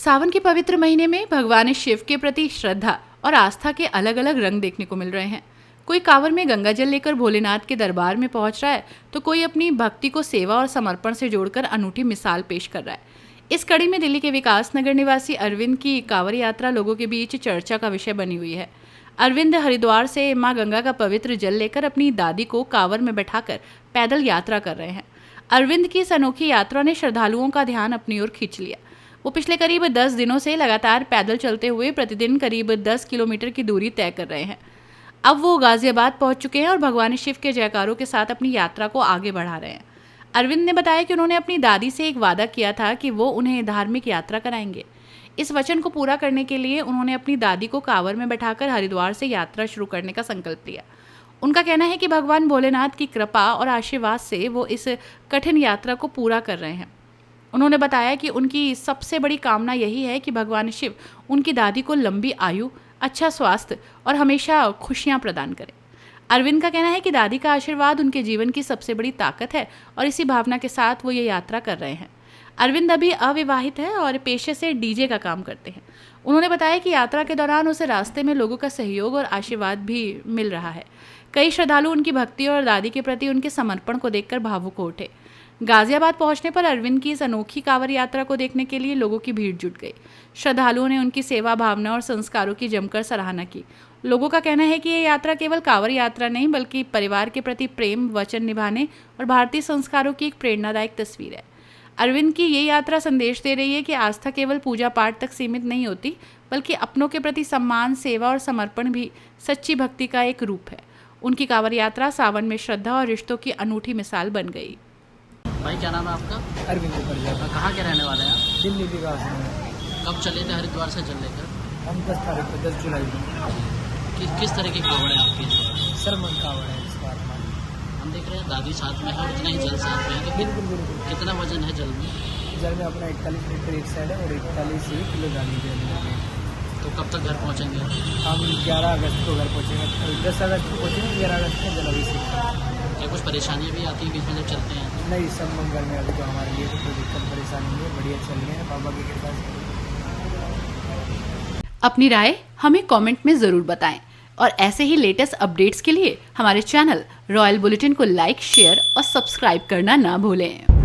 सावन के पवित्र महीने में भगवान शिव के प्रति श्रद्धा और आस्था के अलग अलग रंग देखने को मिल रहे हैं। कोई कांवर में गंगा जल लेकर भोलेनाथ के दरबार में पहुंच रहा है, तो कोई अपनी भक्ति को सेवा और समर्पण से जोड़कर अनूठी मिसाल पेश कर रहा है। इस कड़ी में दिल्ली के विकास नगर निवासी अरविंद की कांवर यात्रा लोगों के बीच चर्चा का विषय बनी हुई है। अरविंद हरिद्वार से मां गंगा का पवित्र जल लेकर अपनी दादी को कांवर में बैठाकर पैदल यात्रा कर रहे हैं। अरविंद की इस अनोखी यात्रा ने श्रद्धालुओं का ध्यान अपनी ओर खींच लिया। वो पिछले करीब 10 दिनों से लगातार पैदल चलते हुए प्रतिदिन करीब 10 किलोमीटर की दूरी तय कर रहे हैं। अब वो गाजियाबाद पहुंच चुके हैं और भगवान शिव के जयकारों के साथ अपनी यात्रा को आगे बढ़ा रहे हैं। अरविंद ने बताया कि उन्होंने अपनी दादी से एक वादा किया था कि वो उन्हें धार्मिक यात्रा कराएंगे। इस वचन को पूरा करने के लिए उन्होंने अपनी दादी को कांवर में बैठाकर हरिद्वार से यात्रा शुरू करने का संकल्प लिया। उनका कहना है कि भगवान भोलेनाथ की कृपा और आशीर्वाद से वो इस कठिन यात्रा को पूरा कर रहे हैं। उन्होंने बताया कि उनकी सबसे बड़ी कामना यही है कि भगवान शिव उनकी दादी को लंबी आयु, अच्छा स्वास्थ्य और हमेशा खुशियां प्रदान करें। अरविंद का कहना है कि दादी का आशीर्वाद उनके जीवन की सबसे बड़ी ताकत है और इसी भावना के साथ वो ये यात्रा कर रहे हैं। अरविंद अभी अविवाहित है और पेशे से डीजे का काम करते हैं। उन्होंने बताया कि यात्रा के दौरान उसे रास्ते में लोगों का सहयोग और आशीर्वाद भी मिल रहा है। कई श्रद्धालु उनकी भक्ति और दादी के प्रति उनके समर्पण को देखकर भावुक हो उठे। गाजियाबाद पहुंचने पर अरविंद की इस अनोखी कांवर यात्रा को देखने के लिए लोगों की भीड़ जुट गई। श्रद्धालुओं ने उनकी सेवा भावना और संस्कारों की जमकर सराहना की। लोगों का कहना है कि ये यात्रा केवल कांवर यात्रा नहीं बल्कि परिवार के प्रति प्रेम, वचन निभाने और भारतीय संस्कारों की एक प्रेरणादायक तस्वीर है। अरविंद की ये यात्रा संदेश दे रही है कि आस्था केवल पूजा पाठ तक सीमित नहीं होती, बल्कि अपनों के प्रति सम्मान, सेवा और समर्पण भी सच्ची भक्ति का एक रूप है। उनकी कांवर यात्रा सावन में श्रद्धा और रिश्तों की अनूठी मिसाल बन गई। भाई क्या नाम है आपका? अरविंद परिजा। कहाँ के रहने वाले हैं आप? दिल्ली विकास में। कब चले थे हरिद्वार से जल लेकर? हम 10 तारीख को 10 जुलाई को। किस तरह की कावड़ है आपकी इस बार? सरमन कावड़ है इस बार। हम देख रहे हैं दादी साथ में है और उतना ही जल साथ में है, तो फिर बिल्कुल। कितना वजन है जल में? जल में अपना 41 लीटर एक साइड है और 41 किलो डाली जाएगी। तो कब तक घर पहुँचेंगे? हम 11 अगस्त को घर पहुँचेंगे। 10 अगस्त को पहुँचेंगे, 11 अगस्त में जल अभिषेक। क्या कुछ परेशानियाँ भी आती है बीच में जब चलते हैं? नहीं, सब मंगल में अभी तो हमारे लिए कोई दिक्कत परेशानी नहीं है, बढ़िया चल रहे हैं बाबा की कृपा से। अपनी राय हमें कमेंट में ज़रूर बताएं और ऐसे ही लेटेस्ट अपडेट्स के लिए हमारे चैनल रॉयल बुलेटिन को लाइक, शेयर और सब्सक्राइब करना ना भूलें।